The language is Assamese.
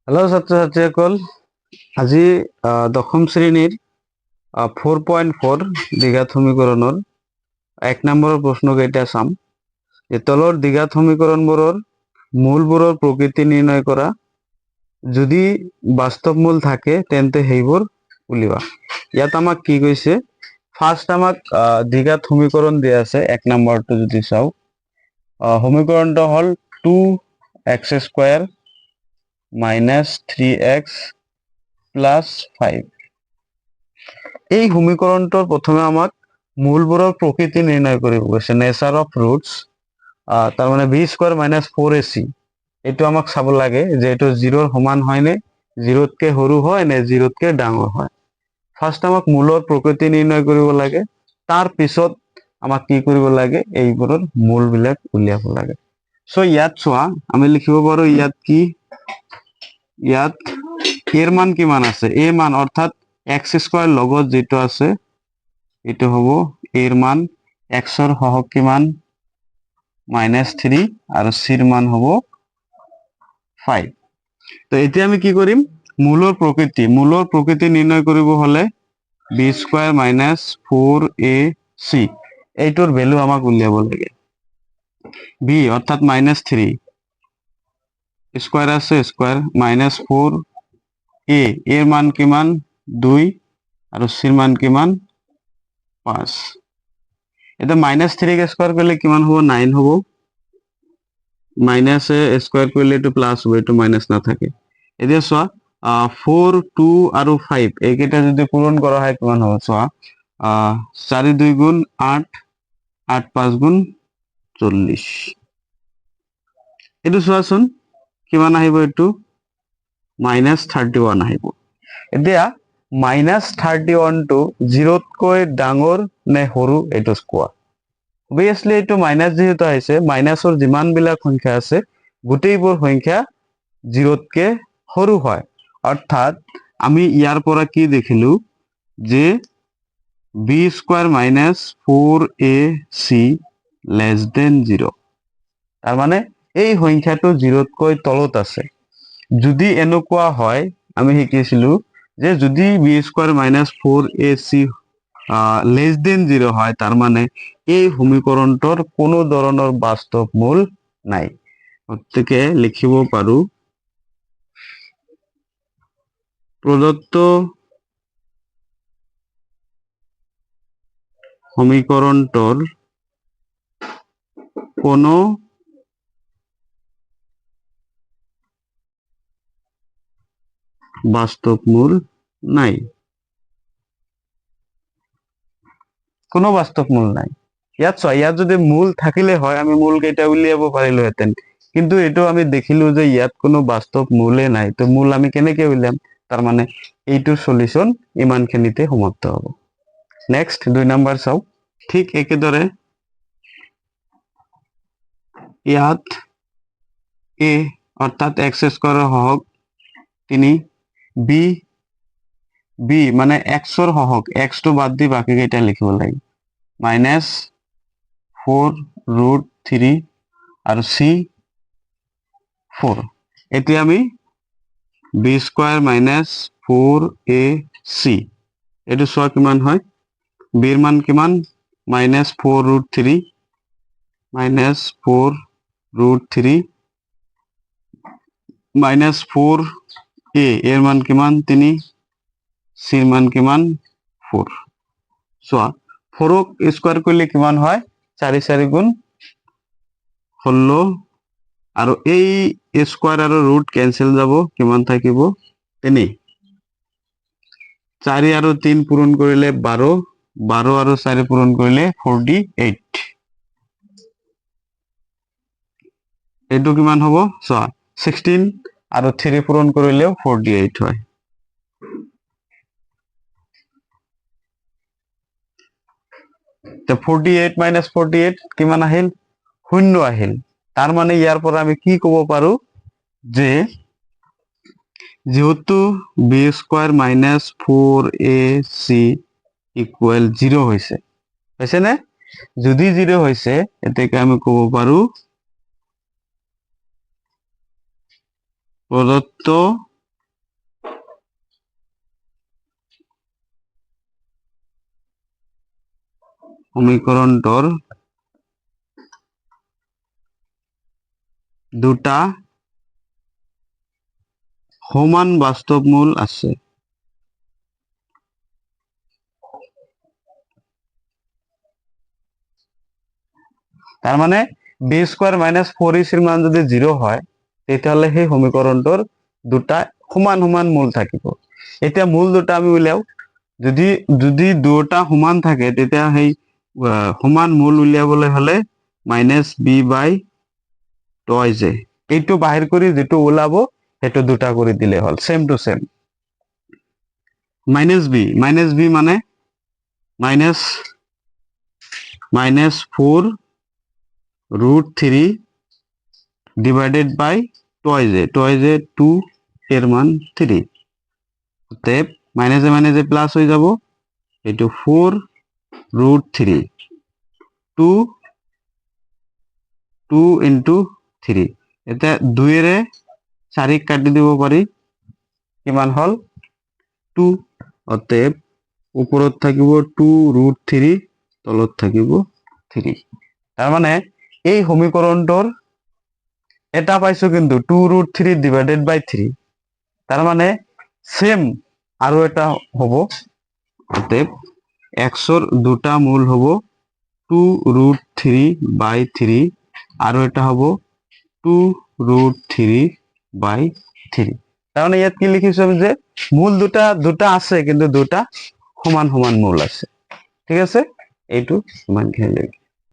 হেল্ল' ছাত্ৰ ছাত্ৰীসকল, আজি দশম শ্ৰেণীৰ 4.4 দ্বিঘাত সমীকৰণৰ 1 নম্বৰৰ প্ৰশ্নকেইটা চাম। তলৰ দ্বিঘাত সমীকৰণবোৰৰ মূলবোৰৰ প্ৰকৃতি নিৰ্ণয় কৰা। যদি বাস্তৱ মূল থাকে তেন্তে সেইবোৰ উলিওৱা। ইয়াত আমাক কি কৈছে, ফাৰ্ষ্ট আমাক দ্বিঘাত সমীকৰণ দিয়া আছে। 1 নম্বৰটো যদি চাওঁ, সমীকৰণটো হ'ল 2x² -3x + 5। এই সমীকৰণটোৰ প্ৰথমে আমাক মূলবোৰৰ প্ৰকৃতি নিৰ্ণয় কৰিব কৈছে, নেচাৰ অফ ৰুটস। তাৰমানে b² - 4ac এইটো আমাক চাব লাগে যে এইটো 0ৰ সমান হয় নে, 0তকৈ সৰু হয় নে 0তকৈ ডাঙৰ হয়। ফাৰ্ষ্ট আমাক মূলৰ প্ৰকৃতি নিৰ্ণয় কৰিব লাগে, তাৰ পিছত আমাক কি কৰিব লাগে, এইবোৰৰ মূলবিলাক উলিয়াব লাগে। চ' ইয়াত চোৱা, আমি লিখিব পাৰো ইয়াত কি, ইয়াত এৰ মান কিমান আছে, এ মান অৰ্থাৎ x² লগত যেটো আছে এইটো হ'ব এৰ মান, xৰ হহক কিমান -3 আৰু চিৰ মান হ'ব 5। তো এতিয়া আমি কি কৰিম, মূলৰ প্ৰকৃতি নিৰ্ণয় কৰিব হলে b² - 4ac এইটোৰ ভ্যালু আমাক উলিয়াব লাগে। b অৰ্থাৎ -3 স্কয়াৰ আছে, স্কয়াৰ -4 এৰ মান কিমান 2 আৰু চিৰ মান কিমান 5। এটা -3 কে স্কয়াৰ কৰিলে কিমান হ'ব, 9 হ'ব। মাইনাস এ স্কয়াৰ কৰিলে এইটো প্লাস হ'ব, এইটো মাইনাস নাথাকে। এতিয়া চোৱা, 4 2 আৰু 5 এইকেইটা যদি পূৰণ কৰা হয় কিমান হ'ব, চোৱা 4 2 গুণ 8, 8 5 গুণ 40। এইটো চোৱাচোন কিমান আহিব, এইটো -31 আহিব। এতিয়া -31টো 0তকৈ ডাঙৰ নে সৰু এইটো কোৱা। অবভিয়াসলি এইটো মাইনাস যেহেতু আহিছে, মাইনাসৰ যিমান বিলাক সংখ্যা আছে গোটেইবোৰ সংখ্যা 0তকৈ সৰু হয়। অৰ্থাৎ আমি ইয়াৰ পৰা কি দেখিলো যে b² - 4ac < 0। তাৰ মানে এই সংখ্যাটো 0তকৈ তলত আছে। যদি এনেকুৱা হয়, আমি শিকিছিলো যে যদি b² - 4ac < 0 হয়, তাৰ মানে এই সমীকৰণটোৰ কোনো ধৰণৰ বাস্তৱ মূল নাই। গতিকে লিখিব পাৰো, প্ৰদত্ত সমীকৰণটোৰ কোনো বাস্তৱ মূল নাই। কোনো বাস্তৱ মূল নাই। ইয়াত চোৱা, ইয়াত যদি মূল থাকিলে হয় আমি মূল কেইটা উলিয়াব পাৰিলোহেঁতেন, কিন্তু এইটো আমি দেখিলো যে ইয়াত কোনো বাস্তৱ মূলে নাই। তো মূল আমি কেনেকে উলিয়াম, তাৰ মানে এইটোৰ সলিউশন ইমানখিনিতে সমাপ্ত হ'ব। নেক্সট 2 নম্বৰ চাও। ঠিক একেদৰে ইয়াত a অৰ্থাৎ x² হহক 3, b মানে xৰ হহক, xটো বাদ দি বাকি কেইটা লিখিব লাগে, -4√3 আৰু c 4। এতিয়া আমি b² - 4ac এইটো চোৱা কিমান হয়, b ৰ মান কিমান -4√3 -4√3 -4a এৰ মান কিমান 3, চিৰ মান কিমান 4। চোৱা 4ক স্কয়াৰ কৰিলে কিমান হয়, 4 4 গুণ 16 আৰু এই স্কয়াৰ আৰু ৰুট কেনসেল যাব, কিমান থাকিব 3। 4 আৰু 3 পূৰণ কৰিলে 12, 12 আৰু 4 পূৰণ কৰিলে 48। এইটো কিমান হ'ব, চোৱা 16 আৰু 3 পূৰণ কৰিলেও 48 হয়। তো 48 - 48 কিমান আহিল, 0 আহিল। তাৰ মানে ইয়াৰ পৰা আমি কি ক'ব পাৰো যে যেহেতু b² - 4ac = 0 হৈছে, হৈছে নে? যদি 0 হৈছে, এতেকে আমি ক'ব পাৰো প্ৰদত্ত সমীকৰণটোৰ দুটা সমান বাস্তৱ মূল আছে। তাৰ মানে বি স্কোয়াৰ মাইনাস 4ac মান যদি 0 হয় তেতিয়াহলে সেই সমীকৰণটোৰ দুটা সমান সমান মূল থাকিব। এতিয়া মূল দুটা আমি উলিয়াও, যদি যদি দুটা সমান থাকে তেতিয়া সেই সমান মূল উলিয়াবলৈ হলে minus b by twice a, এইটো বাহিৰ কৰি যেটো ওলাব সেইটো দুটা কৰি দিলে হল, same to same. Minus b মানে minus 4 root 3 divided by twice a 2 এর মান 3, অতএব মাইনাসে প্লাস হয়ে যাব, এটো 4 root 3 2 into 3, এটা 2 এরে 4 কাটি দিব পারি, কিমান হল 2, অতএব উপৰত থাকিব 2 root 3 তলত থাকিব 3। তাৰ মানে এই সমীকৰণটোৰ এটা পাইছো কিন্তু 2 root 3 divided by 3, তার মানে সেম আরো এটা হবো, অতএব xর দুটা মূল হবো 2 root 3 by 3 আরো এটা হবো 2 root 3 by 3। তার মানে ইয়াত কি লিখিছো যে মূল দুটা আছে কিন্তু দুটা সমান সমান মূল আছে। ঠিক আছে, এইটো ইমান খেয়াল